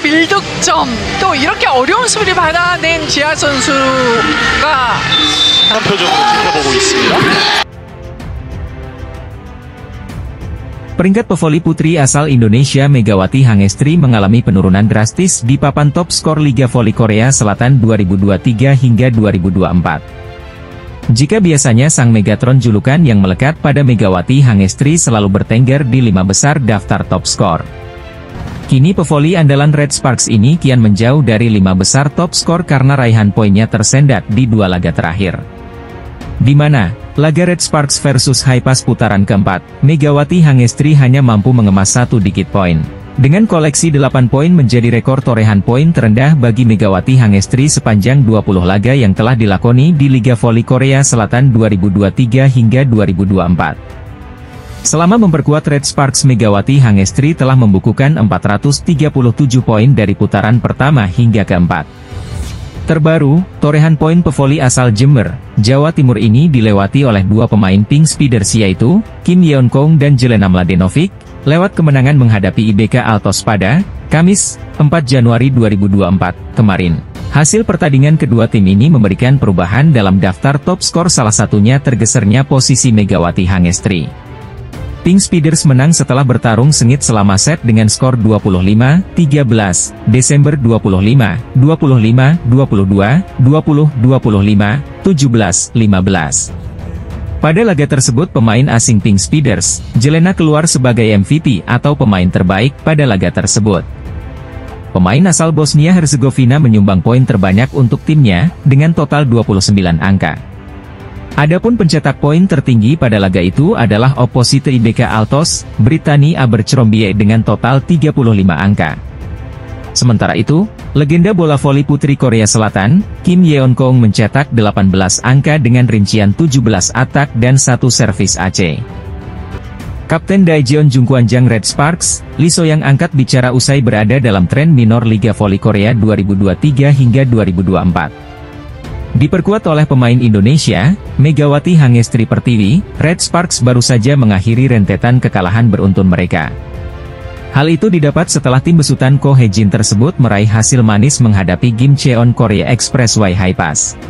21득점. 또 이렇게 어려운 수비를 받아낸 지아 선수가 한 표정으로 지켜보고 있습니다. Peringkat pevoli putri asal Indonesia Megawati Hangestri mengalami penurunan drastis di papan top skor Liga Voli Korea Selatan 2023 hingga 2024. Jika biasanya sang Megatron julukan yang melekat pada Megawati Hangestri selalu bertengger di 5 besar daftar top skor. Kini pevoli andalan Red Sparks ini kian menjauh dari 5 besar top skor karena raihan poinnya tersendat di 2 laga terakhir. Di mana, laga Red Sparks versus Haipas putaran keempat, Megawati Hangestri hanya mampu mengemas 1 digit poin. Dengan koleksi 8 poin menjadi rekor torehan poin terendah bagi Megawati Hangestri sepanjang 20 laga yang telah dilakoni di Liga Voli Korea Selatan 2023 hingga 2024. Selama memperkuat Red Sparks, Megawati Hangestri telah membukukan 437 poin dari putaran pertama hingga keempat. Terbaru, torehan poin pevoli asal Jember, Jawa Timur ini dilewati oleh 2 pemain Pink Speeders yaitu Kim Yeon Kong dan Jelena Mladenovic, lewat kemenangan menghadapi IBK Altos pada Kamis, 4 Januari 2024, kemarin. Hasil pertandingan kedua tim ini memberikan perubahan dalam daftar top skor, salah satunya tergesernya posisi Megawati Hangestri. Pink Speeders menang setelah bertarung sengit selama set dengan skor 25-13, Desember 25, 25, 22, 20, 25, 17, 15. Pada laga tersebut pemain asing Pink Speeders, Jelena keluar sebagai MVP atau pemain terbaik pada laga tersebut. Pemain asal Bosnia-Herzegovina menyumbang poin terbanyak untuk timnya, dengan total 29 angka. Adapun pencetak poin tertinggi pada laga itu adalah oposite IBK Altos, Brittany Abercrombie dengan total 35 angka. Sementara itu, legenda bola voli putri Korea Selatan, Kim Yeon Kong mencetak 18 angka dengan rincian 17 atak dan 1 servis AC. Kapten Daejeon Jungkwanjang Red Sparks, Lee So-yang angkat bicara usai berada dalam tren minor Liga Voli Korea 2023 hingga 2024. Diperkuat oleh pemain Indonesia, Megawati Hangestri Pertiwi, Red Sparks baru saja mengakhiri rentetan kekalahan beruntun mereka. Hal itu didapat setelah tim besutan Ko Hae-jin tersebut meraih hasil manis menghadapi Gimcheon Korea Expressway Haipas.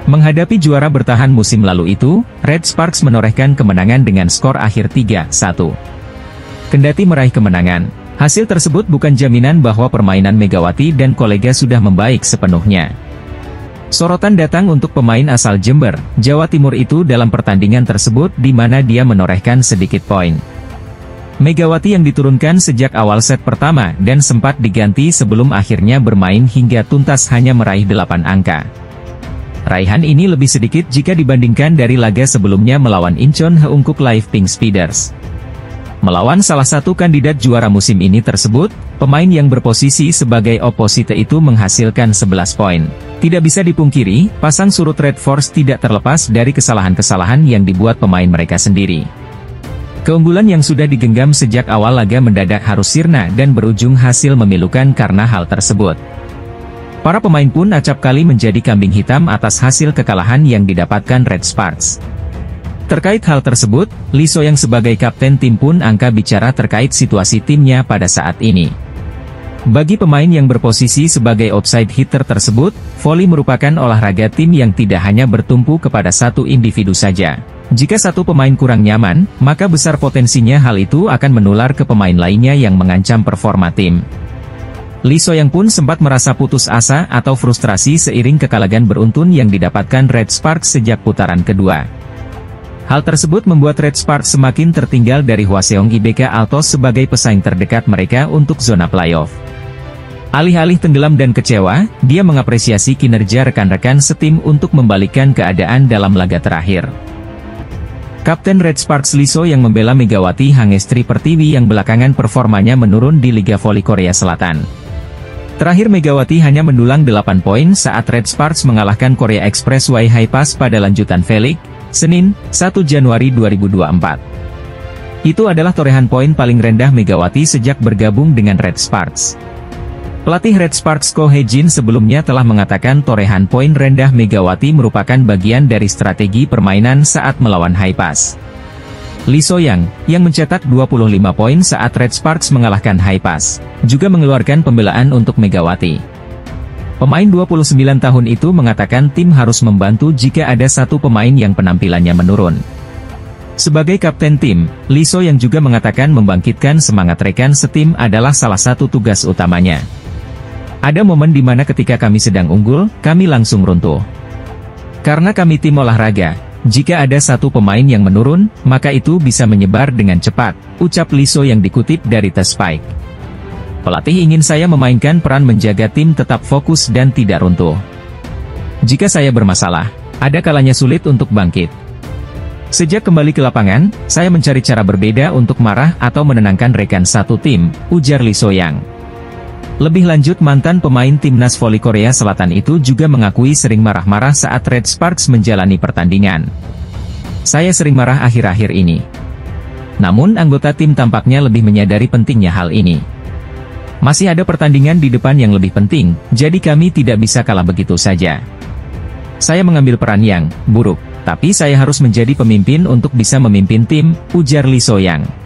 Menghadapi juara bertahan musim lalu itu, Red Sparks menorehkan kemenangan dengan skor akhir 3-1. Kendati meraih kemenangan, hasil tersebut bukan jaminan bahwa permainan Megawati dan kolega sudah membaik sepenuhnya. Sorotan datang untuk pemain asal Jember, Jawa Timur itu dalam pertandingan tersebut di mana dia menorehkan sedikit poin. Megawati yang diturunkan sejak awal set pertama dan sempat diganti sebelum akhirnya bermain hingga tuntas hanya meraih 8 angka. Raihan ini lebih sedikit jika dibandingkan dari laga sebelumnya melawan Incheon Heungkuk Live Pink Speeders. Melawan salah satu kandidat juara musim ini tersebut, pemain yang berposisi sebagai oposite itu menghasilkan 11 poin. Tidak bisa dipungkiri, pasang surut Red Force tidak terlepas dari kesalahan-kesalahan yang dibuat pemain mereka sendiri. Keunggulan yang sudah digenggam sejak awal laga mendadak harus sirna dan berujung hasil memilukan karena hal tersebut. Para pemain pun acap kali menjadi kambing hitam atas hasil kekalahan yang didapatkan Red Sparks. Terkait hal tersebut, Lee So-yang sebagai kapten tim pun angkat bicara terkait situasi timnya pada saat ini. Bagi pemain yang berposisi sebagai outside hitter tersebut, voli merupakan olahraga tim yang tidak hanya bertumpu kepada satu individu saja. Jika satu pemain kurang nyaman, maka besar potensinya hal itu akan menular ke pemain lainnya yang mengancam performa tim. Lee So-yang pun sempat merasa putus asa atau frustrasi seiring kekalahan beruntun yang didapatkan Red Sparks sejak putaran kedua. Hal tersebut membuat Red Sparks semakin tertinggal dari Hwaseong IBK Altos sebagai pesaing terdekat mereka untuk zona playoff. Alih-alih tenggelam dan kecewa, dia mengapresiasi kinerja rekan-rekan setim untuk membalikkan keadaan dalam laga terakhir. Kapten Red Sparks Lee So yang membela Megawati Hangestri Pertiwi yang belakangan performanya menurun di Liga Voli Korea Selatan. Terakhir Megawati hanya mendulang 8 poin saat Red Sparks mengalahkan Korea Expressway Haipas pada lanjutan V-League, Senin, 1 Januari 2024. Itu adalah torehan poin paling rendah Megawati sejak bergabung dengan Red Sparks. Pelatih Red Sparks Ko Hae-jin sebelumnya telah mengatakan torehan poin rendah Megawati merupakan bagian dari strategi permainan saat melawan Haipas. Lee So-young, yang mencetak 25 poin saat Red Sparks mengalahkan Haipas, juga mengeluarkan pembelaan untuk Megawati. Pemain 29 tahun itu mengatakan tim harus membantu jika ada satu pemain yang penampilannya menurun. Sebagai kapten tim, Lee So-young juga mengatakan membangkitkan semangat rekan setim adalah salah satu tugas utamanya. Ada momen di mana ketika kami sedang unggul, kami langsung runtuh. Karena kami tim olahraga, jika ada satu pemain yang menurun, maka itu bisa menyebar dengan cepat, ucap Lee So-young yang dikutip dari The Spike. Pelatih ingin saya memainkan peran menjaga tim tetap fokus dan tidak runtuh. Jika saya bermasalah, ada kalanya sulit untuk bangkit. Sejak kembali ke lapangan, saya mencari cara berbeda untuk marah atau menenangkan rekan satu tim, ujar Lee So-young. Lebih lanjut, mantan pemain timnas voli Korea Selatan itu juga mengakui sering marah-marah saat Red Sparks menjalani pertandingan. Saya sering marah akhir-akhir ini. Namun anggota tim tampaknya lebih menyadari pentingnya hal ini. Masih ada pertandingan di depan yang lebih penting, jadi kami tidak bisa kalah begitu saja. Saya mengambil peran yang buruk, tapi saya harus menjadi pemimpin untuk bisa memimpin tim, ujar Lee So-young.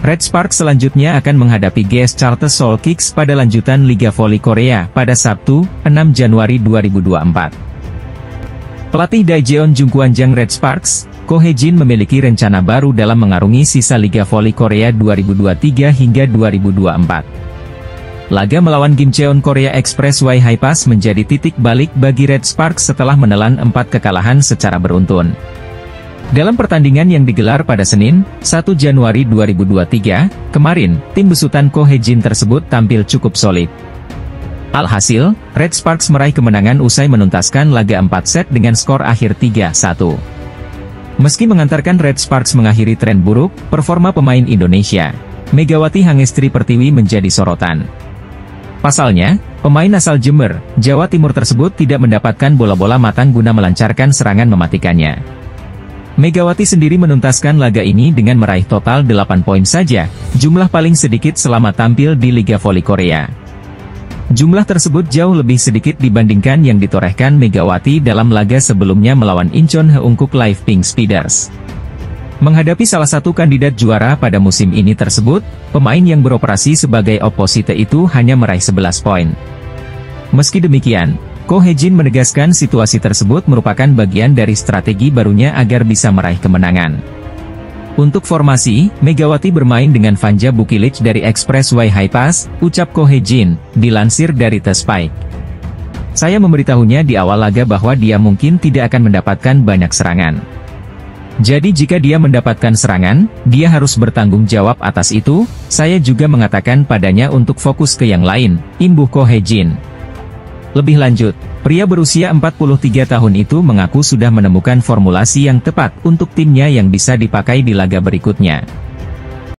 Red Sparks selanjutnya akan menghadapi GS Charter Seoul Kicks pada lanjutan Liga Voli Korea pada Sabtu, 6 Januari 2024. Pelatih Daejeon Jungkwanjang Red Sparks, Ko Hae-jin memiliki rencana baru dalam mengarungi sisa Liga Voli Korea 2023 hingga 2024. Laga melawan Gimcheon Korea Expressway Haipas menjadi titik balik bagi Red Sparks setelah menelan 4 kekalahan secara beruntun. Dalam pertandingan yang digelar pada Senin, 1 Januari 2023, kemarin, tim besutan Ko Hae-jin tersebut tampil cukup solid. Alhasil, Red Sparks meraih kemenangan usai menuntaskan laga 4 set dengan skor akhir 3-1. Meski mengantarkan Red Sparks mengakhiri tren buruk, performa pemain Indonesia, Megawati Hangestri Pertiwi menjadi sorotan. Pasalnya, pemain asal Jember, Jawa Timur tersebut tidak mendapatkan bola-bola matang guna melancarkan serangan mematikannya. Megawati sendiri menuntaskan laga ini dengan meraih total 8 poin saja, jumlah paling sedikit selama tampil di Liga Voli Korea. Jumlah tersebut jauh lebih sedikit dibandingkan yang ditorehkan Megawati dalam laga sebelumnya melawan Incheon Heungkuk Live Pink Speeders. Menghadapi salah satu kandidat juara pada musim ini tersebut, pemain yang beroperasi sebagai oposite itu hanya meraih 11 poin. Meski demikian, Ko Hae-jin menegaskan situasi tersebut merupakan bagian dari strategi barunya agar bisa meraih kemenangan. Untuk formasi, Megawati bermain dengan Vanja Bukilic dari Expressway Haipas, ucap Ko Hae-jin, dilansir dari The Spike. Saya memberitahunya di awal laga bahwa dia mungkin tidak akan mendapatkan banyak serangan. Jadi jika dia mendapatkan serangan, dia harus bertanggung jawab atas itu. Saya juga mengatakan padanya untuk fokus ke yang lain, imbuh Ko Hae-jin. Lebih lanjut, pria berusia 43 tahun itu mengaku sudah menemukan formulasi yang tepat untuk timnya yang bisa dipakai di laga berikutnya.